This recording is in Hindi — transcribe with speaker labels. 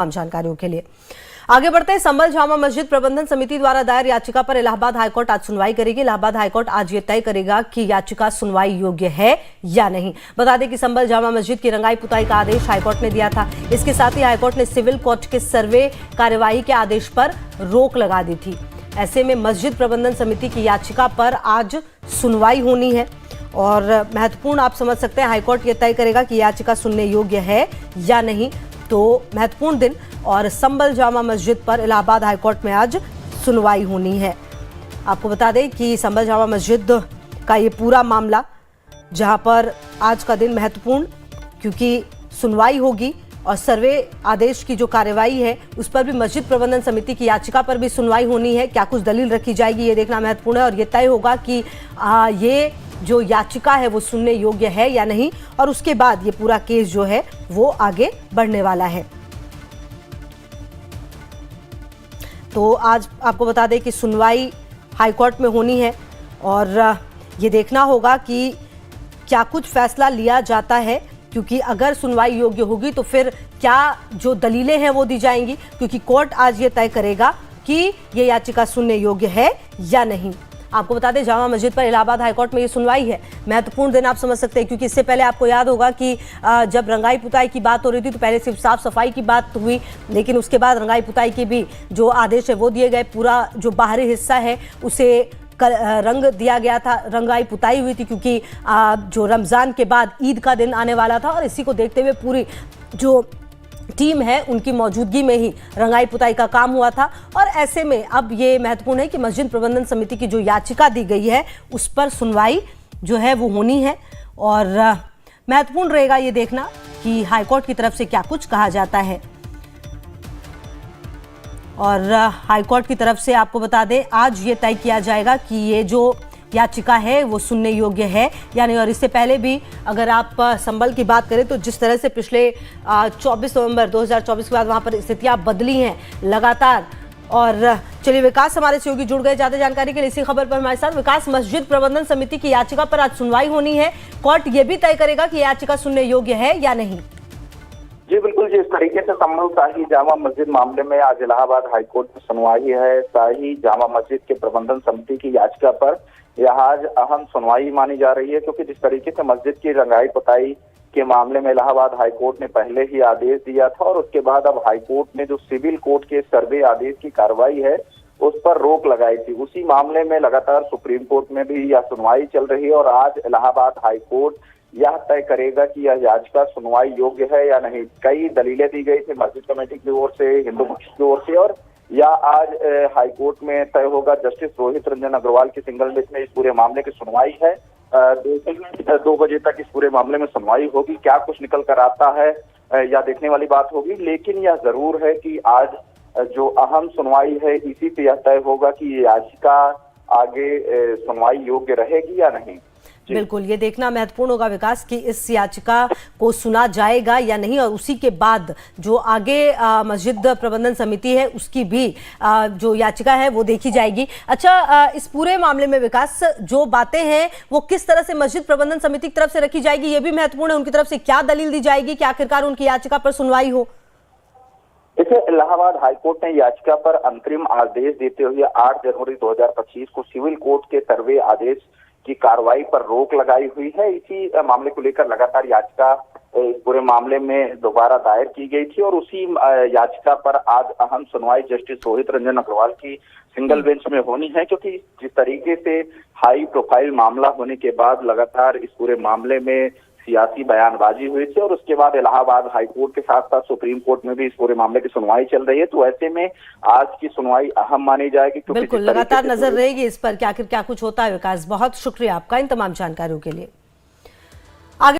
Speaker 1: जानकारियों के लिए आगे बढ़ते हैं। संभल जामा मस्जिद प्रबंधन समिति द्वारा दायर याचिका पर इलाहाबाद हाईकोर्ट आज सुनवाई करेगी। इलाहाबाद हाईकोर्ट आज ये तय करेगा कि याचिका सुनवाई योग्य है या नहीं। बता दें कि संभल जामा मस्जिद की रंगाई पुताई का आदेश हाईकोर्ट ने दिया था। इसके साथ ही हाईकोर्ट ने सिविल कोर्ट के सर्वे कार्यवाही के आदेश पर रोक लगा दी थी। ऐसे में मस्जिद प्रबंधन समिति की याचिका पर आज सुनवाई होनी है और महत्वपूर्ण आप समझ सकते हैं, हाईकोर्ट ये तय करेगा कि याचिका सुनने योग्य है या नहीं। तो महत्वपूर्ण दिन और संभल जामा मस्जिद पर इलाहाबाद हाईकोर्ट में आज सुनवाई होनी है। आपको बता दें कि संभल जामा मस्जिद का ये पूरा मामला, जहां पर आज का दिन महत्वपूर्ण, क्योंकि सुनवाई होगी और सर्वे आदेश की जो कार्यवाही है उस पर भी मस्जिद प्रबंधन समिति की याचिका पर भी सुनवाई होनी है। क्या कुछ दलील रखी जाएगी ये देखना महत्वपूर्ण है और ये तय होगा कि ये जो याचिका है वो सुनने योग्य है या नहीं, और उसके बाद ये पूरा केस जो है वो आगे बढ़ने वाला है। तो आज आपको बता दें कि सुनवाई हाईकोर्ट में होनी है और ये देखना होगा कि क्या कुछ फैसला लिया जाता है, क्योंकि अगर सुनवाई योग्य होगी तो फिर क्या जो दलीलें हैं वो दी जाएंगी, क्योंकि कोर्ट आज ये तय करेगा कि ये याचिका सुनने योग्य है या नहीं। आपको बता दें जामा मस्जिद पर इलाहाबाद हाईकोर्ट में ये सुनवाई है। महत्वपूर्ण दिन आप समझ सकते हैं, क्योंकि इससे पहले आपको याद होगा कि जब रंगाई पुताई की बात हो रही थी तो पहले सिर्फ साफ सफाई की बात हुई, लेकिन उसके बाद रंगाई पुताई के भी जो आदेश है वो दिए गए। पूरा जो बाहरी हिस्सा है उसे रंग दिया गया था, रंगाई पुताई हुई थी, क्योंकि जो रमज़ान के बाद ईद का दिन आने वाला था और इसी को देखते हुए पूरी जो टीम है उनकी मौजूदगी में ही रंगाई पुताई का काम हुआ था। और ऐसे में अब ये महत्वपूर्ण है कि मस्जिद प्रबंधन समिति की जो याचिका दी गई है उस पर सुनवाई जो है वो होनी है और महत्वपूर्ण रहेगा ये देखना कि हाईकोर्ट की तरफ से क्या कुछ कहा जाता है। और हाईकोर्ट की तरफ से आपको बता दें आज ये तय किया जाएगा कि ये जो याचिका है वो सुनने योग्य है या नहीं। और इससे पहले भी अगर आप संभल की बात करें तो जिस तरह से पिछले 24 नवंबर 2024 के बाद वहां पर स्थितियां बदली हैं लगातार। और चलिए विकास हमारे सहयोगी जुड़ गए ज्यादा जानकारी के लिए इसी खबर पर हमारे साथ। विकास, मस्जिद प्रबंधन समिति की याचिका पर आज सुनवाई होनी है, कोर्ट ये भी तय करेगा कि याचिका सुनने योग्य है या नहीं।
Speaker 2: जी बिल्कुल, जिस तरीके से संभल शाही जामा मस्जिद मामले में आज इलाहाबाद हाईकोर्ट में सुनवाई है। शाही जामा मस्जिद के प्रबंधन समिति की याचिका पर यह आज अहम सुनवाई मानी जा रही है, क्योंकि जिस तरीके से मस्जिद की रंगाई पुताई के मामले में इलाहाबाद हाईकोर्ट ने पहले ही आदेश दिया था और उसके बाद अब हाईकोर्ट ने जो सिविल कोर्ट के सर्वे आदेश की कार्रवाई है उस पर रोक लगाई थी। उसी मामले में लगातार सुप्रीम कोर्ट में भी यह सुनवाई चल रही है और आज इलाहाबाद हाईकोर्ट यह तय करेगा कि यह याचिका सुनवाई योग्य है या नहीं। कई दलीलें दी गई थी मस्जिद कमेटी की ओर से, हिंदू पक्ष की ओर से, और या आज हाईकोर्ट में तय होगा। जस्टिस रोहित रंजन अग्रवाल की सिंगल बेंच में इस पूरे मामले की सुनवाई है। 2 बजे तक इस पूरे मामले में सुनवाई होगी। क्या कुछ निकल कर आता है या देखने वाली बात होगी, लेकिन यह जरूर है कि आज जो अहम सुनवाई है इसी पे यह तय होगा कि ये याचिका आगे सुनवाई योग्य रहेगी या नहीं।
Speaker 1: बिल्कुल, ये देखना महत्वपूर्ण होगा विकास कि इस याचिका को सुना जाएगा या नहीं, और उसी के बाद जो आगे मस्जिद प्रबंधन समिति है उसकी भी जो याचिका है वो देखी जाएगी। अच्छा, इस पूरे मामले में विकास जो बातें हैं वो किस तरह से मस्जिद प्रबंधन समिति की तरफ से रखी जाएगी, ये भी महत्वपूर्ण है। उनकी तरफ से क्या दलील दी जाएगी कि आखिरकार उनकी याचिका पर सुनवाई हो।
Speaker 2: देखिए, इलाहाबाद हाईकोर्ट ने याचिका पर अंतरिम आदेश देते हुए 8 जनवरी 2025 को सिविल कोर्ट के सर्वे आदेश की कार्रवाई पर रोक लगाई हुई है। इसी मामले को लेकर लगातार याचिका इस पूरे मामले में दोबारा दायर की गई थी और उसी याचिका पर आज अहम सुनवाई जस्टिस रोहित रंजन अग्रवाल की सिंगल बेंच में होनी है, क्योंकि जिस तरीके से हाई प्रोफाइल मामला होने के बाद लगातार इस पूरे मामले में सियासी बयानबाजी हुई थी और उसके बाद इलाहाबाद हाईकोर्ट के साथ साथ सुप्रीम कोर्ट में भी इस पूरे मामले की सुनवाई चल रही है। तो ऐसे में आज की सुनवाई अहम मानी जाएगी।
Speaker 1: बिल्कुल, लगातार नजर रहेगी इस पर कि आखिर क्या कुछ होता है। विकास, बहुत शुक्रिया आपका इन तमाम जानकारियों के लिए।